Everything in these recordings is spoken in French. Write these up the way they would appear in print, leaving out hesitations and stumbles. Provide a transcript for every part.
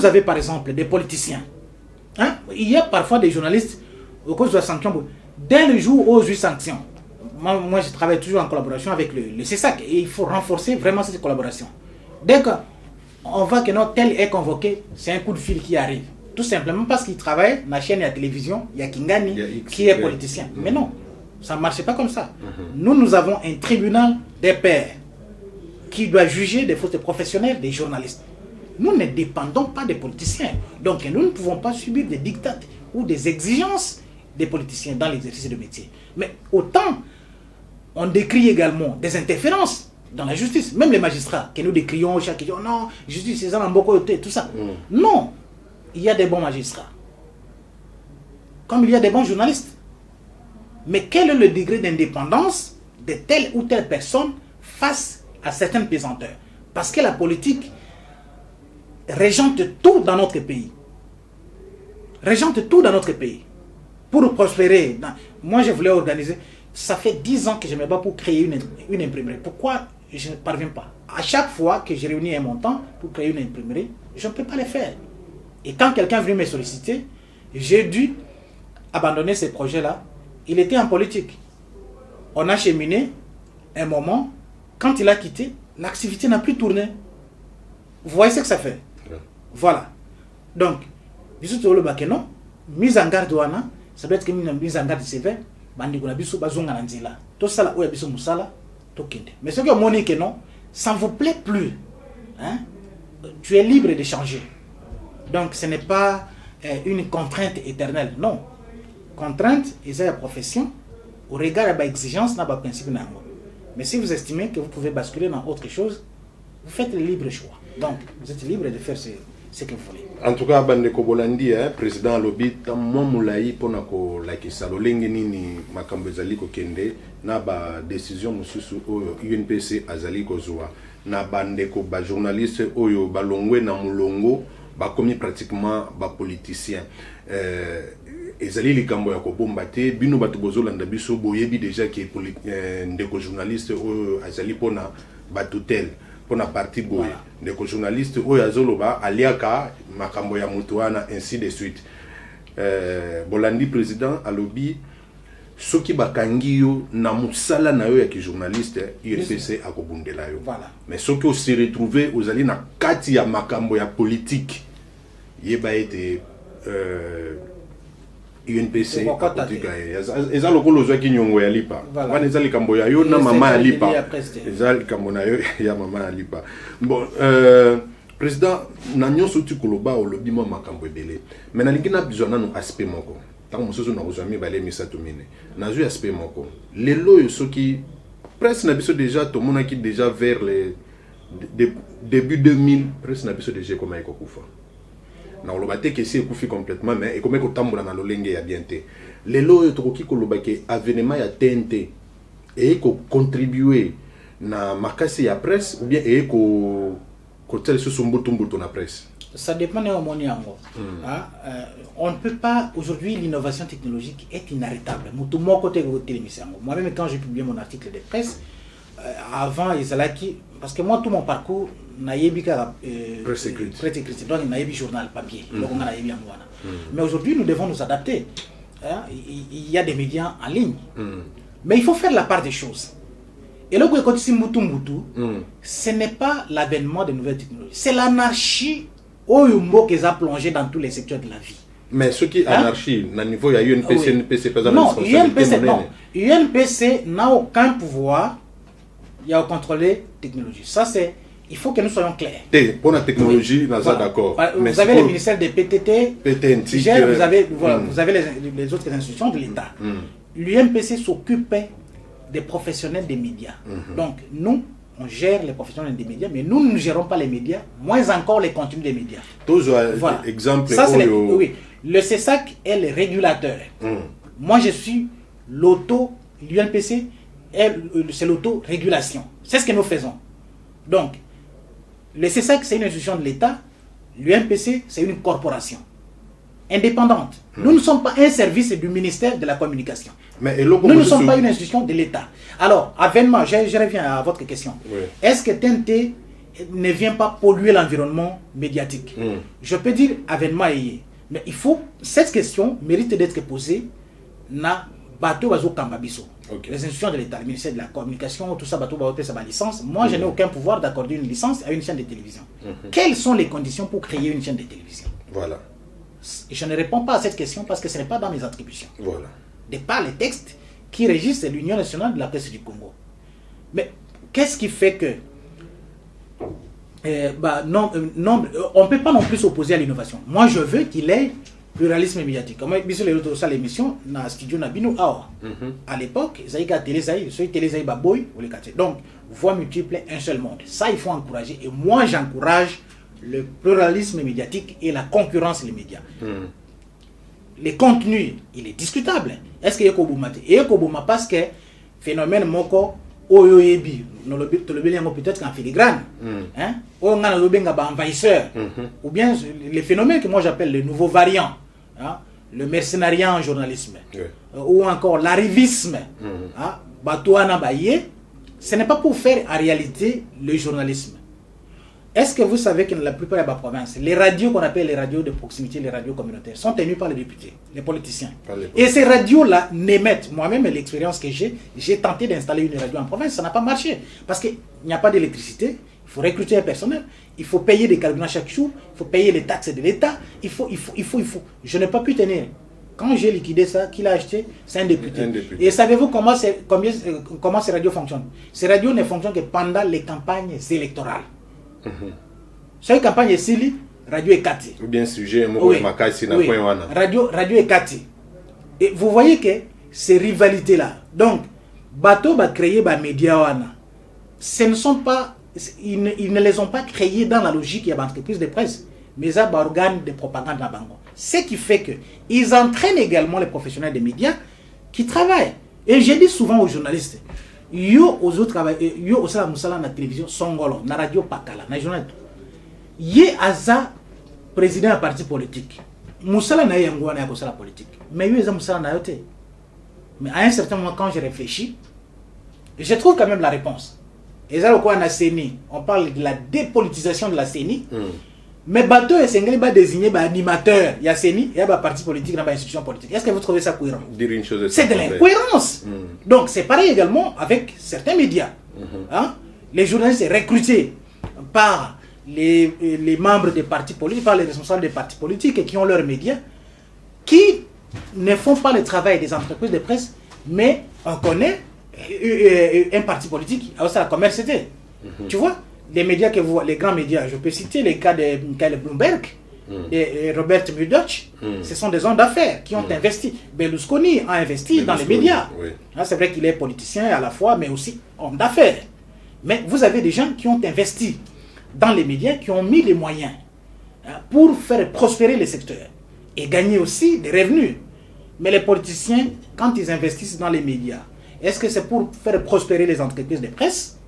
avez par exemple des politiciens, hein, il y a parfois des journalistes, au cause de la sanction, dès le jour où j'ai sanction, moi je travaille toujours en collaboration avec le CESAC et il faut renforcer vraiment cette collaboration. Dès qu'on voit que non, tel est convoqué, c'est un coup de fil qui arrive. Tout simplement parce qu'il travaille dans la chaîne et la télévision, il y a Kingani qui est politicien. Mais non, ça ne marche pas comme ça. Nous avons un tribunal des pairs qui doit juger des fautes professionnelles des journalistes. Nous ne dépendons pas des politiciens. Donc nous ne pouvons pas subir des dictats ou des exigences des politiciens dans l'exercice de métier. Mais autant, on décrit également des interférences dans la justice. Même les magistrats que nous décrions chaque jour, non, justice, c'est ça, tout ça. Non, il y a des bons magistrats. Comme il y a des bons journalistes. Mais quel est le degré d'indépendance de telle ou telle personne face à certaines pesanteurs? Parce que la politique régente tout dans notre pays. Régente tout dans notre pays. Pour prospérer. Moi, je voulais organiser. Ça fait 10 ans que je me bats pour créer une imprimerie. Pourquoi je ne parviens pas? À chaque fois que j'ai réuni un montant pour créer une imprimerie, je ne peux pas le faire. Et quand quelqu'un vient me solliciter, j'ai dû abandonner ce projet-là. Il était en politique. On a cheminé un moment. Quand il a quitté, l'activité n'a plus tourné. Vous voyez ce que ça fait? Voilà. Donc, bisous le bakeno, mise en garde ouana, ça doit être une mise en garde sévère. Bandi kuna bisous bazonga nanzila. Tout ça là, oya bisous musala, to kende. Mais ce que Monique non, ça ne vous plaît plus. Hein? Tu es libre de changer. Donc, ce n'est pas une contrainte éternelle. Non. Contrainte, c'est la profession. Au regard de l'exigence, n'a pas principe. Mais si vous estimez que vous pouvez basculer dans autre chose, vous faites le libre choix. Donc, vous êtes libre de faire ce que vous voulez. En tout cas, Bandeko Bolandi, président Lobi, tant moulaï pour nako like salolenge nini makambo ezali ko kende na ba décision mususu oyo UNPC azali ko zoa na bandeko ba journaliste oyo balongwe na mulongo ba komi pratiquement ba politicien ezali likambo ya ko bomba te bino batu bozolanda biso boyebi déjà que ndeko journaliste oyo azali pona ba tutelle pour la partie boye des journalistes oyo azoloba aliaka makambo ya mutuana ainsi de suite. Bolandi président alobi soki bakangi yo na musala na yo ya ki journaliste UNPC akobundela yo. Voilà. Mais soki se retrouver ozali na kati ya makambo ya politique yeba ete UNPC akotika eza lokolo zwaki nyongo ya lipa wana eza likambo ya yo na mama ya lipa eza likambo na yo ya mama ya lipa. Bon président na nyonso ti koloba olobi ma makambo ebele mais na lingi na besoin nanu aspect moko tant mosusu na kozami bale misato mine na zo aspect moko lelo yo soki presque na biso déjà to monaki déjà vers les début 2000 presque na biso déjà comme ekokufa na oloba te que c'est ekufi complètement mais comme ko tambola na lolenge ya bien te lelo yo tokoki koloba ke avènement ya TNT et ko contribuer na makasi ya presse ou bien et ko tel sur son bouton na presse. Ça dépend de mon on ne peut pas aujourd'hui, l'innovation technologique est inarrêtable. Moi-même quand j'ai publié mon article de presse avant Isalaki, parce que moi tout mon parcours naïbika presse écrite, donc naïbi journal papier, mais aujourd'hui nous devons nous adapter. Il y a des médias en ligne, mais il faut faire la part des choses. Et là, ce n'est pas l'avènement de nouvelles technologies, c'est l'anarchie qui a plongé dans tous les secteurs de la vie. Mais ce qui est anarchie, à niveau, il y a UNPC, UNPC, pas non, UNPC n'a aucun pouvoir à contrôler la technologie. Ça, c'est, il faut que nous soyons clairs. Pour la technologie, nous sommes d'accord. Vous avez le ministère des PTT, vous avez les autres institutions de l'État. L'UNPC s'occupait des professionnels des médias. Donc, nous, on gère les professionnels des médias, mais nous ne gérons pas les médias, moins encore les contenus des médias. Voilà. Exemple, ça, c'est oui. Le CESAC est le régulateur. Moi, je suis l'UNPC, c'est l'auto-régulation. C'est ce que nous faisons. Donc, le CESAC, c'est une institution de l'État, l'UNPC, c'est une corporation indépendante. Nous ne sommes pas un service du ministère de la Communication. Mais nous ne sommes pas une institution de l'État. Alors, avènement, je reviens à votre question. Oui. Est-ce que TNT ne vient pas polluer l'environnement médiatique. Je peux dire avènement et mais il faut, cette question mérite d'être posée na bateau bazo kambabiso. Les institutions de l'État, le ministère de la Communication, tout ça, bateau bazo sa licence. Moi, je n'ai aucun pouvoir d'accorder une licence à une chaîne de télévision. Quelles sont les conditions pour créer une chaîne de télévision? Voilà. Je ne réponds pas à cette question parce que ce n'est pas dans mes attributions. Voilà. De par les textes qui régissent l'Union nationale de la presse du Congo. Mais qu'est-ce qui fait que on ne peut pas non plus s'opposer à l'innovation. Moi, je veux qu'il ait pluralisme médiatique. Comme l'émission, dans le studio Nabino, à l'époque, donc, voix multiple, un seul monde. Ça, il faut encourager. Et moi, j'encourage le pluralisme médiatique et la concurrence des médias. Les contenus, il est discutable. Est-ce qu'il y a Koboumate? Il y a Kobouma parce que phénomène moko oyoyebi, peut-être qu'en filigrane, on a envahisseur, ou bien les phénomènes que moi j'appelle les nouveaux variants, le mercenariat en journalisme, ou encore l'arrivisme, ce n'est pas pour faire en réalité le journalisme. Est-ce que vous savez que dans la plupart des provinces, les radios qu'on appelle les radios de proximité, les radios communautaires, sont tenues par les députés, les politiciens. Et ces radios-là n'émettent, moi-même l'expérience que j'ai tenté d'installer une radio en province, ça n'a pas marché. Parce qu'il n'y a pas d'électricité, il faut recruter un personnel, il faut payer des carburants chaque jour, il faut payer les taxes de l'État, il faut. Je n'ai pas pu tenir. Quand j'ai liquidé ça, qui l'a acheté? C'est un député. Et savez-vous comment ces radios fonctionnent? Ces radios ne fonctionnent que pendant les campagnes électorales. Sur une campagne ici, radio est catée. Ou bien sujet, radio est catée. Et vous voyez que ces rivalités-là, donc, bateau va créer des médias, ce ne sont pas, ils ne les ont pas créés dans la logique de l'entreprise de presse, mais ça va organe de propagande à Bango. Ce qui fait qu'ils entraînent également les professionnels des médias qui travaillent. Et je dis souvent aux journalistes, yo aux autres yo au sala musala na télévision songolo na radio pakala na journal yé aza président d'un parti politique musala na yango na ko sala politique mais yo eza musala na yote. Mais à un certain moment quand je réfléchis, je trouve quand même la réponse. Et ça quoi na CENI, on parle de la dépolitisation de la CENI. Mais bateau et Sengheli va désigner animateur, il y a CENI, il y a un parti politique dans l'institution politique. Est-ce que vous trouvez ça cohérent? C'est de l'incohérence. Donc c'est pareil également avec certains médias. Les journalistes sont recrutés par les membres des partis politiques, par les responsables des partis politiques et qui ont leurs médias, qui ne font pas le travail des entreprises de presse, mais on connaît un parti politique, c'est la commercialité. Tu vois? Les médias que vous voyez, les grands médias, je peux citer les cas de Michael Bloomberg et Robert Murdoch, ce sont des hommes d'affaires qui ont investi. Berlusconi a investi dans les médias. C'est vrai qu'il est politicien à la fois, mais aussi homme d'affaires. Mais vous avez des gens qui ont investi dans les médias, qui ont mis les moyens pour faire prospérer les secteurs et gagner aussi des revenus. Mais les politiciens, quand ils investissent dans les médias, est-ce que c'est pour faire prospérer les entreprises de presse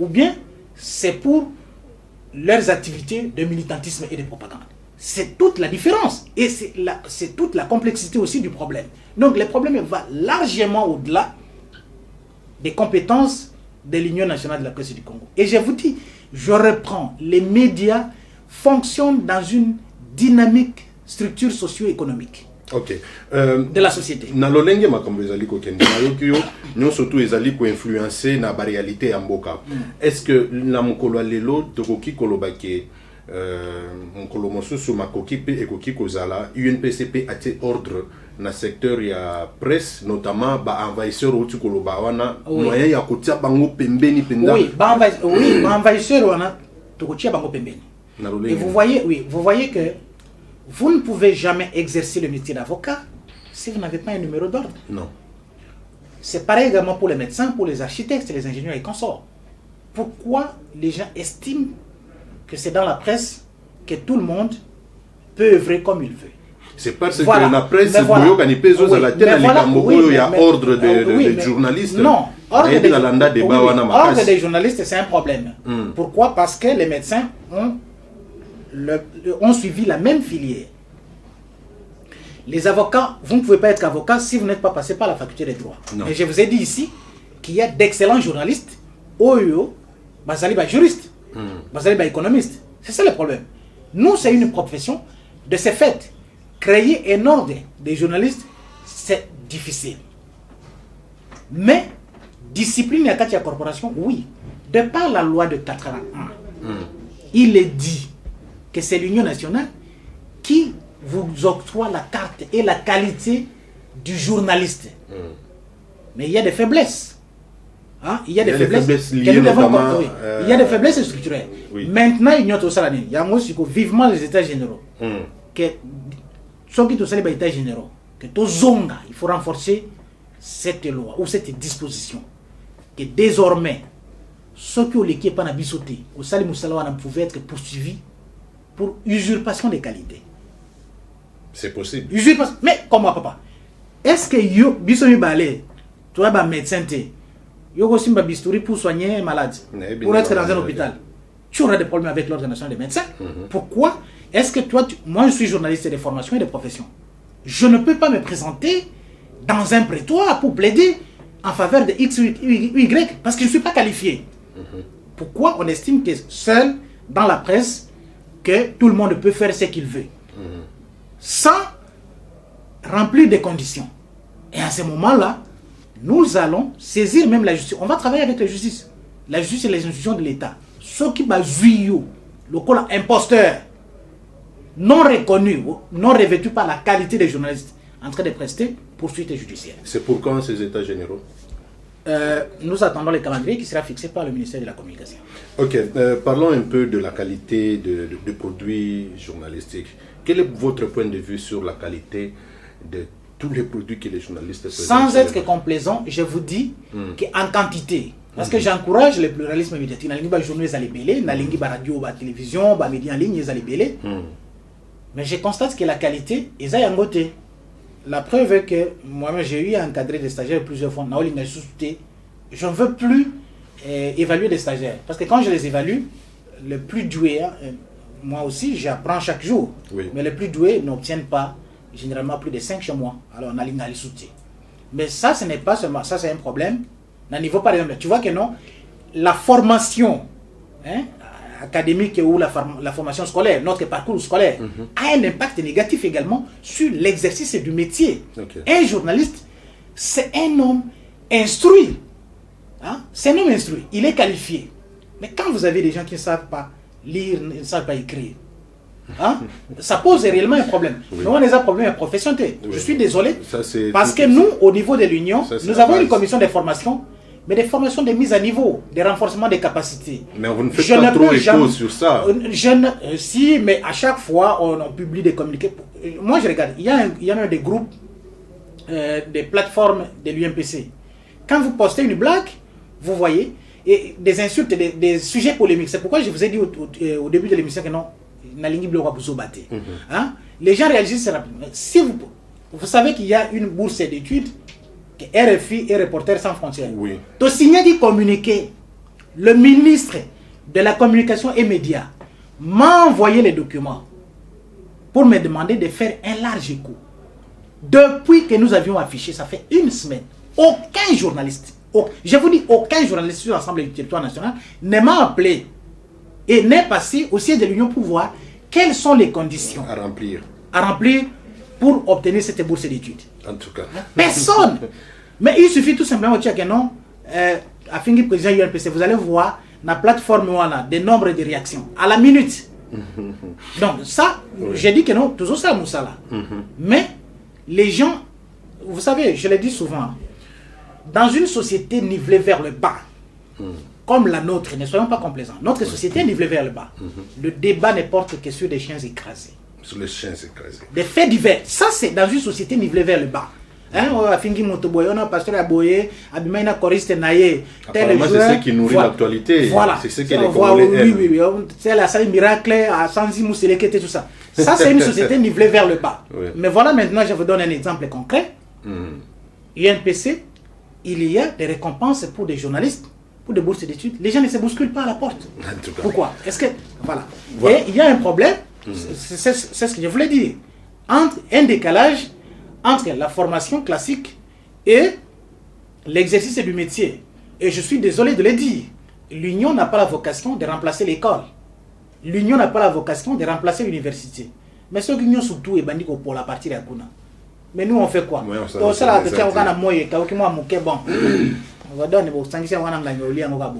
ou bien c'est pour leurs activités de militantisme et de propagande? C'est toute la différence et c'est toute la complexité aussi du problème. Donc le problème va largement au-delà des compétences de l'Union nationale de la presse du Congo. Et je vous dis, je reprends, les médias fonctionnent dans une dynamique structure socio-économique. De la société. Na lolenge makambo ezali ko kende na yokyo nyo surtout ezali ko influencer na ba réalité ya mboka. Est-ce que na mokolo lelo tokoki kolobake mokolo mosusu makoki pe ekoki kozala UNPCP a été ordre na secteur ya presse notamment ba envahisseur outi koloba wana moyen ya kotia bango pembeni penda? Oui, ba envahisseur wana tokotia bango pembeni. Et vous voyez que vous ne pouvez jamais exercer le métier d'avocat si vous n'avez pas un numéro d'ordre. Non. C'est pareil également pour les médecins, pour les architectes, les ingénieurs et consorts. Pourquoi les gens estiment que c'est dans la presse que tout le monde peut œuvrer comme il veut? C'est parce que la presse, il y a ordre des journalistes. Non, ordre des journalistes, c'est un problème. Pourquoi? Parce que les médecins ont suivi la même filière. Les avocats, vous ne pouvez pas être avocat si vous n'êtes pas passé par la faculté des droits. Mais je vous ai dit ici qu'il y a d'excellents journalistes, Oyo, Basali, juristes. Vous allez être économiste. C'est ça le problème. Nous, c'est une profession. De ce fait, créer un ordre des journalistes, c'est difficile. Mais, discipline à la corporation, oui. De par la loi de 81, il est dit que c'est l'Union nationale qui vous octroie la carte et la qualité du journaliste. Mais il y a des faiblesses. Hein? Il y a des faiblesses liées notamment, il y a des faiblesses structurelles. Oui. Maintenant, il y a tout ça. Il y a vivement les états généraux. Que ceux qui sont les états généraux, que tout zonga, il faut renforcer cette loi ou cette disposition. Que désormais, ceux qui ont l'équipe en abissoté, au Salim Moussalawa pouvaient être poursuivis pour usurpation des qualités. C'est possible. Usurpation. Mais comment, papa? Est-ce que yo bisomi balé, tu es un médecin, yo aussi un bistouri pour soigner un malade, pour être dans un hôpital? Tu auras des problèmes avec l'organisation des médecins. Pourquoi? Est-ce que toi, moi je suis journaliste de formation et de profession. Je ne peux pas me présenter dans un prétoire pour plaider en faveur de X ou Y parce que je ne suis pas qualifié. Pourquoi on estime que seul dans la presse que tout le monde peut faire ce qu'il veut sans remplir des conditions. Et à ce moment-là, nous allons saisir même la justice. On va travailler avec la justice. La justice et les institutions de l'État. Ceux qui basent le col imposteur, non reconnu, non revêtu par la qualité des journalistes, en train de prester poursuite judiciaire. C'est pour quand ces états généraux? Nous attendons le calendrier qui sera fixé par le ministère de la Communication. Ok, parlons un peu de la qualité de produits journalistiques. Quel est votre point de vue sur la qualité de tous les produits que les journalistes présentent? Sans être complaisant, je vous dis qu'en quantité, parce que j'encourage le pluralisme médiatique. Dans les journaux, les belé, dans les radio, la télévision, les médias en ligne, les belé. Mais je constate que la qualité, ils ont un côté. La preuve est que moi-même, j'ai eu à encadrer des stagiaires plusieurs fois. Je ne veux plus évaluer des stagiaires. Parce que quand je les évalue, le plus doué, moi aussi, j'apprends chaque jour. Oui. Mais les plus doués n'obtiennent pas généralement plus de 5 chez moi. Alors, on a les soutiens. Mais ça, ce n'est pas seulement, ça c'est un problème. Au niveau, par exemple, tu vois que non, la formation académique ou la formation scolaire, notre parcours scolaire, a un impact négatif également sur l'exercice du métier. Un journaliste, c'est un homme instruit. C'est un homme instruit. Il est qualifié. Mais quand vous avez des gens qui ne savent pas lire, ne savent pas écrire, ça pose réellement un problème. Nous, on a un problème de profession. Je suis désolé. Parce que nous, au niveau de l'Union, nous avons une commission de formation, mais des formations de mise à niveau, de renforcement des capacités. Mais vous ne faites pas trop écho sur ça. Si, mais à chaque fois, on publie des communiqués. Moi, je regarde, il y a même des groupes, des plateformes de l'UMPC. Quand vous postez une blague, vous voyez, et des insultes, des sujets polémiques. C'est pourquoi je vous ai dit au début de l'émission que non, les gens réagissent rapidement. Si vous savez qu'il y a une bourse d'études, que RFI et Reporters sans frontières. Oui. Au signé du communiqué, le ministre de la Communication et Médias m'a envoyé les documents pour me demander de faire un large écho. Depuis que nous avions affiché, ça fait une semaine, aucun journaliste, je vous dis aucun journaliste sur l'ensemble du territoire national ne m'a appelé et n'est passé au siège de l'Union pour voir quelles sont les conditions à remplir pour obtenir cette bourse d'études. En tout cas. Personne. Mais il suffit tout simplement de dire que non, à Fingi président UNPC, vous allez voir la plateforme voilà, des nombres de réactions à la minute. Donc ça, j'ai dit que non, toujours ça, Moussala. Mais les gens, vous savez, je le dis souvent, dans une société nivelée vers le bas, comme la nôtre, ne soyons pas complaisants, notre société est nivelée vers le bas. Le débat ne porte que sur des chiens écrasés. Sur les chiens écrasés. Des faits divers. Ça, c'est dans une société nivelée vers le bas. Afingi Motoboy, on a pasteur Aboye, Abimaina Koriste Naye. Apparemment, c'est ce qui nourrit l'actualité. Voilà. C'est ce qui est les Congolais. Oui. C'est la salle miracle, à Sanzi Mousselekete, tout ça. Ça, c'est une société nivelée vers le bas. Oui. Mais voilà, maintenant, je vous donne un exemple concret. UNPC, il y a des récompenses pour des journalistes, pour des bourses d'études. Les gens ne se bousculent pas à la porte. Pourquoi? Est-ce que. Voilà. Et il y a un problème, c'est ce que je voulais dire, entre un décalage entre la formation classique et l'exercice du métier. Et je suis désolé de le dire, l'Union n'a pas la vocation de remplacer l'école. l'union n'a pas la vocation de remplacer l'université. Mais ceux qui ont surtout et bandit pour la partie de la Kuna. Mais nous on fait quoi? Donc ça là, on a moyen, bon.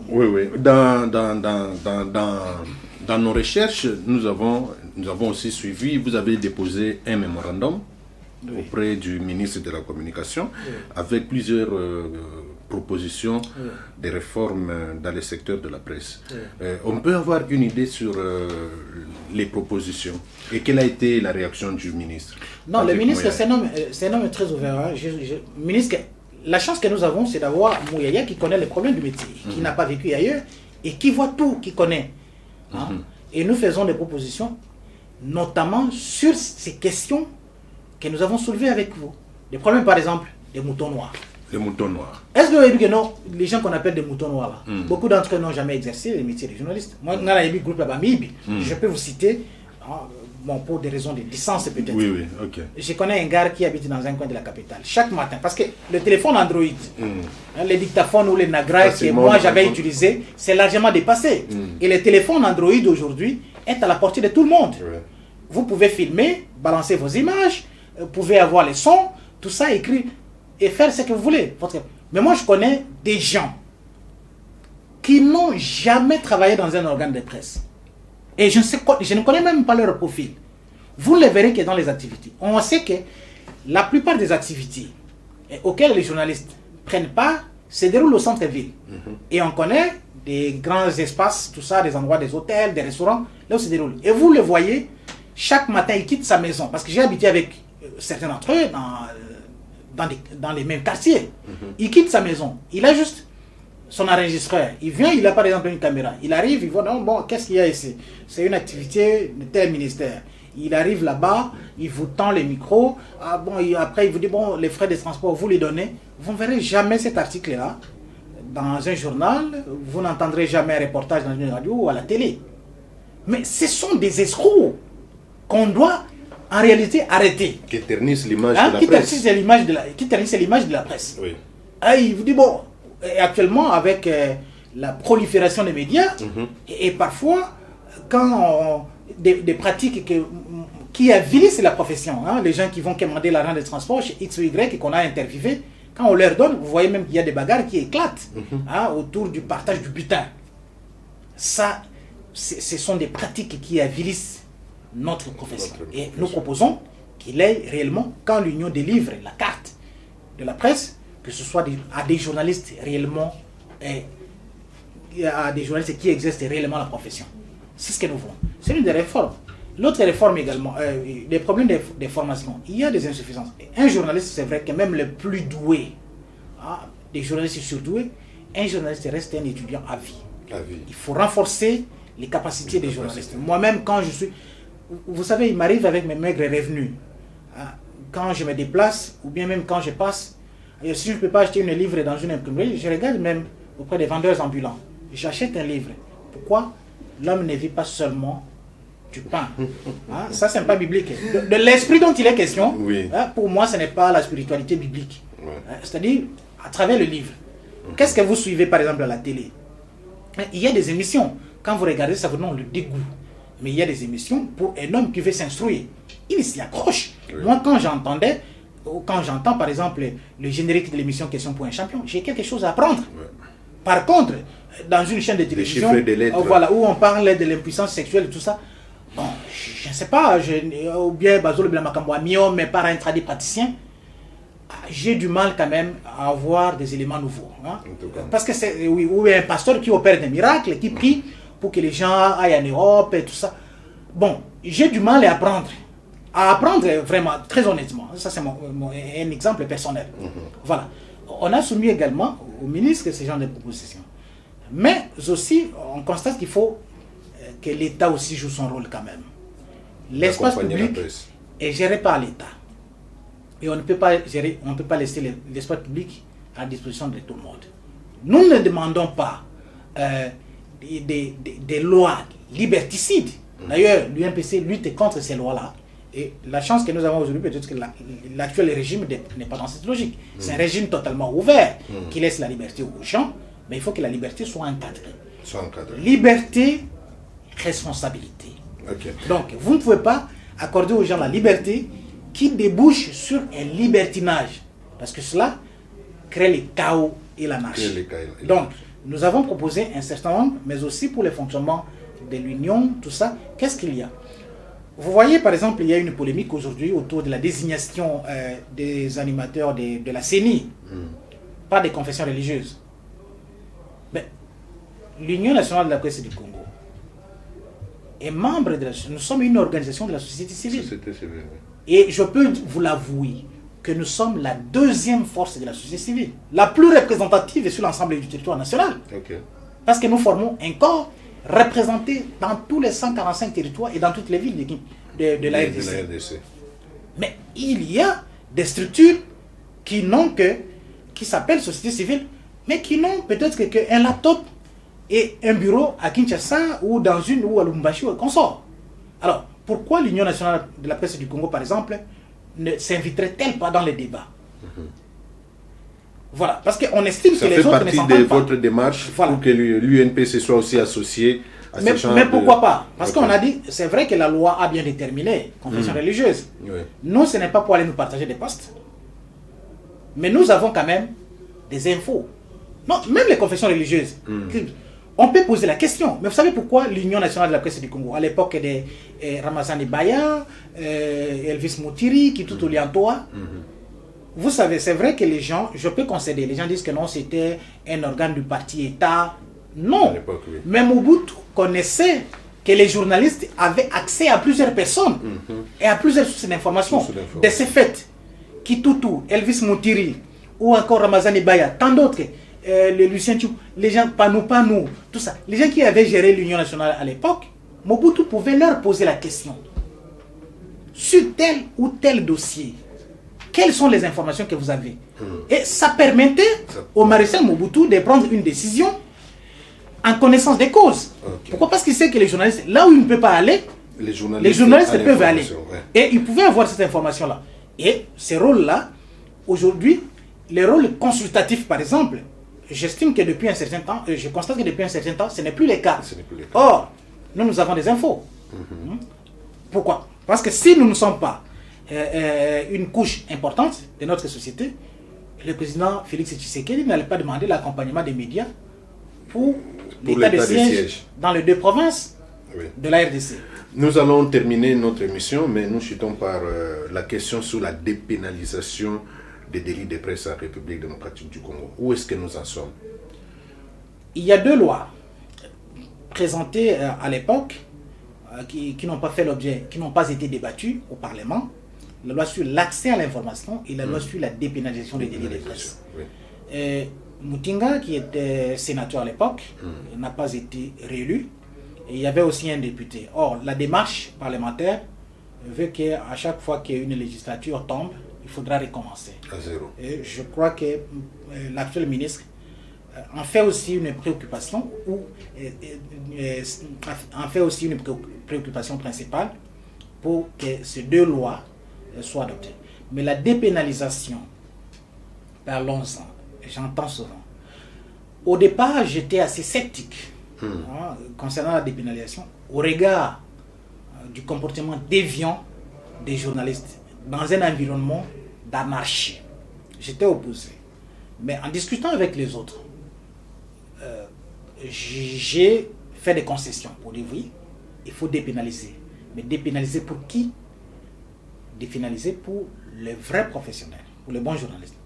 Oui, oui. Dans nos recherches, nous avons aussi suivi, vous avez déposé un mémorandum auprès du ministre de la Communication avec plusieurs propositions de réformes dans le secteur de la presse. On peut avoir une idée sur les propositions et quelle a été la réaction du ministre? Non, le ministre, c'est un homme très ouvert. Hein. Ministre, la chance que nous avons, c'est d'avoir Mouyaya qui connaît les problèmes du métier, qui n'a pas vécu ailleurs et qui voit tout, qui connaît. Hein. Et nous faisons des propositions, notamment sur ces questions que nous avons soulevées avec vous. Les problèmes, par exemple, des moutons noirs. Les moutons noirs. Est-ce que vous avez vu que non, les gens qu'on appelle des moutons noirs, là, beaucoup d'entre eux n'ont jamais exercé le métier de journaliste. Moi, je peux vous citer, bon, pour des raisons de distance peut-être. Oui, oui, ok. Je connais un gars qui habite dans un coin de la capitale. Chaque matin, parce que le téléphone Android, les dictaphones ou les Nagra que moi j'avais utilisé, c'est largement dépassé. Et le téléphone Android aujourd'hui est à la portée de tout le monde. Vous pouvez filmer, balancer vos images, vous pouvez avoir les sons, tout ça écrit et faire ce que vous voulez. Mais moi je connais des gens qui n'ont jamais travaillé dans un organe de presse. Et je ne connais même pas leur profil. Vous le verrez que dans les activités. On sait que la plupart des activités auxquelles les journalistes prennent part se déroulent au centre-ville. Et on connaît des grands espaces, tout ça, des endroits, des hôtels, des restaurants, là où se déroule. Et vous le voyez, chaque matin, il quitte sa maison. Parce que j'ai habité avec certains d'entre eux dans les mêmes quartiers. Il quitte sa maison. Il a juste son enregistreur. Il vient, il a par exemple une caméra. Il arrive, il voit, non, bon, qu'est-ce qu'il y a ici? C'est une activité de tel ministère. Il arrive là-bas, il vous tend les micros. Ah, bon, après, il vous dit, bon, les frais de transport, vous les donnez. Vous ne verrez jamais cet article-là dans un journal. Vous n'entendrez jamais un reportage dans une radio ou à la télé. Mais ce sont des escrocs qu'on doit en réalité arrêter. Qui ternissent l'image de la presse. Qui ternissent l'image de la presse. Oui. Ah, il vous dit, bon, et actuellement, avec la prolifération des médias, et parfois, quand des pratiques qui avilissent la profession, hein, les gens qui vont commander l'argent de transport chez X ou Y et qu'on a interviewé, quand on leur donne, vous voyez même qu'il y a des bagarres qui éclatent hein, autour du partage du butin. Ça, ce sont des pratiques qui avilissent notre profession. Et nous proposons qu'il ait réellement, quand l'Union délivre la carte de la presse, que ce soit à des journalistes réellement, à des journalistes qui exercent réellement la profession. C'est ce que nous voulons. C'est une des réformes. L'autre réforme également, des problèmes de formation. Il y a des insuffisances. Un journaliste, c'est vrai que même le plus doué, hein, des journalistes surdoués, un journaliste reste un étudiant à vie. Il faut renforcer les capacités des journalistes. Moi-même, quand je suis... Vous savez, il m'arrive avec mes maigres revenus, hein, quand je me déplace, ou bien même quand je passe, et si je ne peux pas acheter un livre dans une imprimerie, je regarde même auprès des vendeurs ambulants. J'achète un livre. Pourquoi? L'homme ne vit pas seulement du pain. Hein? Ça, c'est pas biblique. De l'esprit dont il est question, hein, pour moi, ce n'est pas la spiritualité biblique. Hein? C'est-à-dire, à travers le livre. Qu'est-ce que vous suivez, par exemple, à la télé? Il y a des émissions. Quand vous regardez, ça vous donne le dégoût. Mais il y a des émissions pour un homme qui veut s'instruire. Il s'y accroche. Moi, quand j'entends par exemple le générique de l'émission Question pour un champion, j'ai quelque chose à apprendre. Par contre, dans une chaîne de télévision voilà, où on parle de l'impuissance sexuelle et tout ça, bon, je ne sais pas, ou bien Bazolo Blamakambo Amio, mes parents traduits praticiens, j'ai du mal quand même à avoir des éléments nouveaux. Hein? Parce que c'est ou un pasteur qui opère des miracles, qui prie pour que les gens aillent en Europe et tout ça. Bon, j'ai du mal à apprendre. À apprendre vraiment, très honnêtement. Ça, c'est un exemple personnel. Voilà. On a soumis également au ministre ce genre de propositions. Mais aussi, on constate qu'il faut que l'État aussi joue son rôle quand même. L'espace public est géré par l'État. Et on ne peut pas laisser l'espace public à disposition de tout le monde. Nous ne demandons pas des lois liberticides. D'ailleurs, l'UNPC lutte contre ces lois-là. Et la chance que nous avons aujourd'hui, peut-être que l'actuel régime n'est pas dans cette logique. C'est un régime totalement ouvert qui laisse la liberté aux gens, mais il faut que la liberté soit encadrée. Liberté responsabilité. Okay. Donc, vous ne pouvez pas accorder aux gens la liberté qui débouche sur un libertinage. Parce que cela crée le chaos et l'anarchie. Donc, nous avons proposé un certain nombre, mais aussi pour le fonctionnement de l'Union, tout ça. Qu'est-ce qu'il y a? Vous voyez, par exemple, il y a une polémique aujourd'hui autour de la désignation des animateurs de la CENI par des confessions religieuses. Mais l'Union nationale de la presse du Congo est membre de la... Nous sommes une organisation de la société civile. Et je peux vous l'avouer que nous sommes la deuxième force de la société civile, la plus représentative sur l'ensemble du territoire national. Okay. Parce que nous formons un corps représenté dans tous les 145 territoires et dans toutes les villes de la RDC. Mais il y a des structures qui s'appellent société civile, mais qui n'ont peut-être qu'un laptop et un bureau à Kinshasa ou dans une ou à Lubumbashi ou consort. Alors, pourquoi l'Union nationale de la presse du Congo, par exemple, ne s'inviterait-elle pas dans les débats? Voilà, parce qu'on estime que les autres ne s'entendent pas. Ça fait partie de votre démarche pour que l'UNPC soit aussi associé à ces gens. Mais pourquoi pas? Parce qu'on a dit, c'est vrai que la loi a bien déterminé, confession religieuse. Oui. Nous, ce n'est pas pour aller nous partager des postes. Mais nous avons quand même des infos. Non, même les confessions religieuses. On peut poser la question. Mais vous savez pourquoi l'Union nationale de la presse du Congo, à l'époque de Ramazani Baya, Elvis Moutiri, Kitutu Liantoa, vous savez, c'est vrai que les gens, je peux concéder, les gens disent que non, c'était un organe du parti État. Non. Oui. Mais Mobutu connaissait que les journalistes avaient accès à plusieurs personnes et à plusieurs sources d'informations. De ces faits, Kitutu, Elvis Moutiri, ou encore Ramazani Baya, tant d'autres, les Lucien Tchou, les gens, Panou, tout ça, les gens qui avaient géré l'Union nationale à l'époque, Mobutu pouvait leur poser la question. Sur tel ou tel dossier, quelles sont les informations que vous avez? Et ça permettait au maréchal Mobutu de prendre une décision en connaissance des causes. Okay. Pourquoi? Parce qu'il sait que les journalistes, là où ils ne peuvent pas aller, les journalistes peuvent aller. Ouais. Et ils pouvaient avoir cette information-là. Et ces rôles-là, aujourd'hui, les rôles consultatifs, par exemple, j'estime que depuis un certain temps, je constate que depuis un certain temps, ce n'est plus le cas. Or, nous avons des infos. Pourquoi? Parce que si nous ne sommes pas une couche importante de notre société, le président Félix Tshisekedi n'allait pas demander l'accompagnement des médias pour l'état de siège dans les deux provinces de la RDC. Nous allons terminer notre émission, mais nous chutons par la question sur la dépénalisation des délits de presse en République démocratique du Congo. Où est-ce que nous en sommes? Il y a deux lois présentées à l'époque qui n'ont pas fait l'objet, qui n'ont pas été débattues au Parlement. La loi sur l'accès à l'information et la loi sur la dépénalisation des délits de presse. Oui. Mutinga, qui était sénateur à l'époque, n'a pas été réélu. Et il y avait aussi un député. Or, la démarche parlementaire veut qu'à chaque fois qu'une législature tombe, il faudra recommencer. À zéro. Et je crois que l'actuel ministre en fait aussi une préoccupation, en fait aussi une préoccupation principale pour que ces deux lois soient adoptées. Mais la dépénalisation, parlons-en, j'entends souvent. Au départ, j'étais assez sceptique concernant la dépénalisation au regard du comportement déviant des journalistes dans un environnement d'anarchie. J'étais opposé. Mais en discutant avec les autres, j'ai fait des concessions pour dire oui, il faut dépénaliser. Mais dépénaliser pour qui? Dépénaliser pour les vrais professionnels, pour les bons journalistes.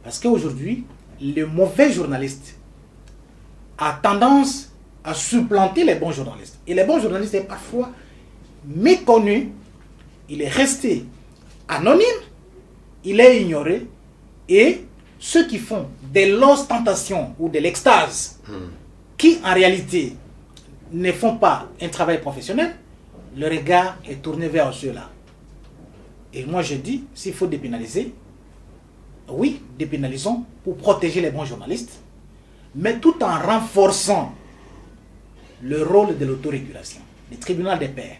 Parce qu'aujourd'hui, le mauvais journaliste a tendance à supplanter les bons journalistes. Et les bons journalistes est parfois méconnu, il est resté anonyme, il est ignoré, et ceux qui font de l'ostentation ou de l'extase, qui en réalité ne font pas un travail professionnel, le regard est tourné vers ceux-là. Et moi je dis, s'il faut dépénaliser, oui, dépénalisons pour protéger les bons journalistes, mais tout en renforçant le rôle de l'autorégulation, du tribunal des pairs.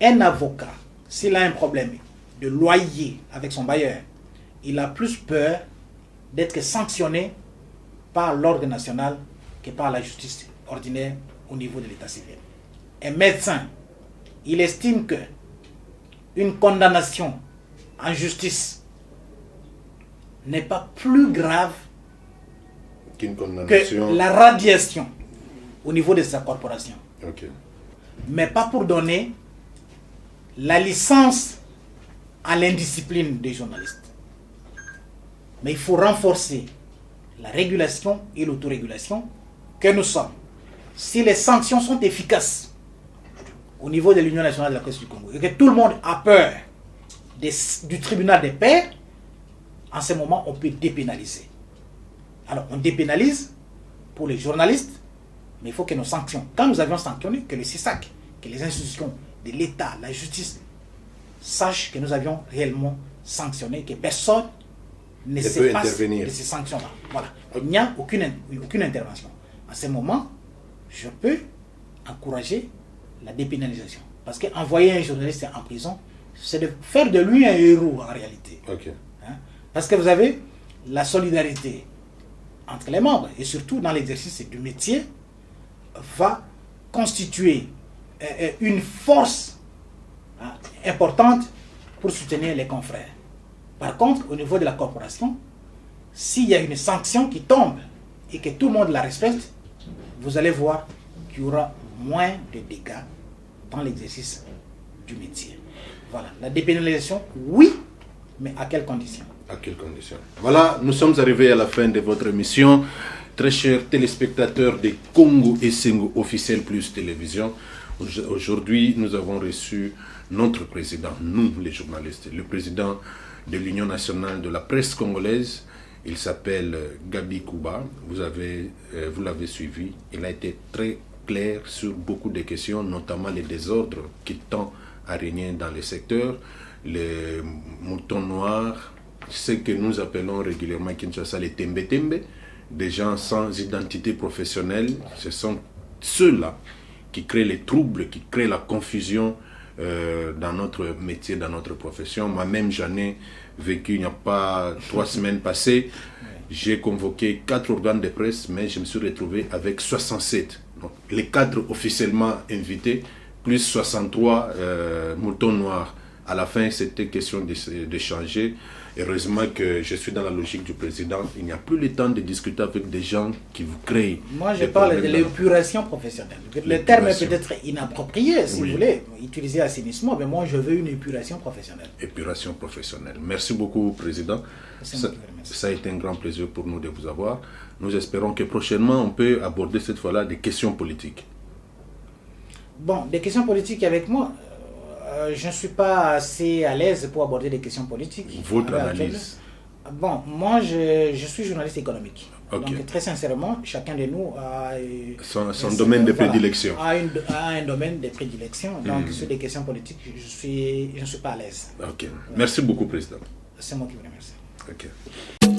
Un avocat, s'il a un problème de loyer avec son bailleur, il a plus peur d'être sanctionné par l'ordre national que par la justice ordinaire au niveau de l'état civil. est médecin, il estime que une condamnation en justice n'est pas plus grave que la radiation au niveau de sa corporation. Okay. Mais pas pour donner la licence à l'indiscipline des journalistes. Mais il faut renforcer la régulation et l'autorégulation que nous sommes. Si les sanctions sont efficaces au niveau de l'Union nationale de la presse du Congo et que tout le monde a peur du tribunal des pairs, en ce moment, on peut dépénaliser. Alors, on dépénalise pour les journalistes, mais il faut que nos sanctions, quand nous avions sanctionné, que le CISAC, que les institutions de l'État, la justice, sachent que nous avions réellement sanctionné, que personne ne se passe de ces sanctions-là. Voilà. Il n'y a aucune intervention. À ce moment, je peux encourager la dépénalisation. Parce qu'envoyer un journaliste en prison, c'est de faire de lui un héros en réalité. Okay. Hein? Parce que vous avez la solidarité entre les membres et surtout dans l'exercice du métier va constituer une force importante pour soutenir les confrères. Par contre, au niveau de la corporation, s'il y a une sanction qui tombe et que tout le monde la respecte, vous allez voir qu'il y aura moins de dégâts dans l'exercice du métier. Voilà, la dépénalisation, oui, mais à quelles conditions? À quelles conditions? Voilà, nous sommes arrivés à la fin de votre émission. Très chers téléspectateurs de Congo Essengo Officiel Plus Télévision, aujourd'hui nous avons reçu notre président, nous les journalistes, le président de l'Union nationale de la presse congolaise. Il s'appelle Gabi Kouba. Vous l'avez suivi. Il a été très clair sur beaucoup de questions, notamment les désordres qui tendent à régner dans le secteur, les moutons noirs, ce que nous appelons régulièrement Kinshasa les tembe-tembe, des gens sans identité professionnelle. Ce sont ceux-là qui créent les troubles, qui créent la confusion dans notre métier, dans notre profession. Moi-même, j'en ai vécu il n'y a pas 3 semaines passées. J'ai convoqué 4 organes de presse, mais je me suis retrouvé avec 67. Donc, les 4 officiellement invités, plus 63 moutons noirs. À la fin, c'était question de changer. Heureusement que je suis dans la logique du président. Il n'y a plus le temps de discuter avec des gens qui vous créent. Moi, je parle de l'épuration professionnelle. Le terme est peut-être inapproprié, si vous voulez, utiliser assainissement, mais moi, je veux une épuration professionnelle. Épuration professionnelle. Merci beaucoup, Président. Ça a été un grand plaisir pour nous de vous avoir. Nous espérons que prochainement, on peut aborder cette fois-là des questions politiques. Bon, des questions politiques avec moi, je ne suis pas assez à l'aise pour aborder des questions politiques. Votre analyse? Bon, moi, je suis journaliste économique. Okay. Donc, très sincèrement, chacun de nous a son domaine de prédilection. A un domaine de prédilection. Donc, sur des questions politiques, je ne suis pas à l'aise. Ok. Merci beaucoup, Président. C'est moi qui vous remercie. Ok.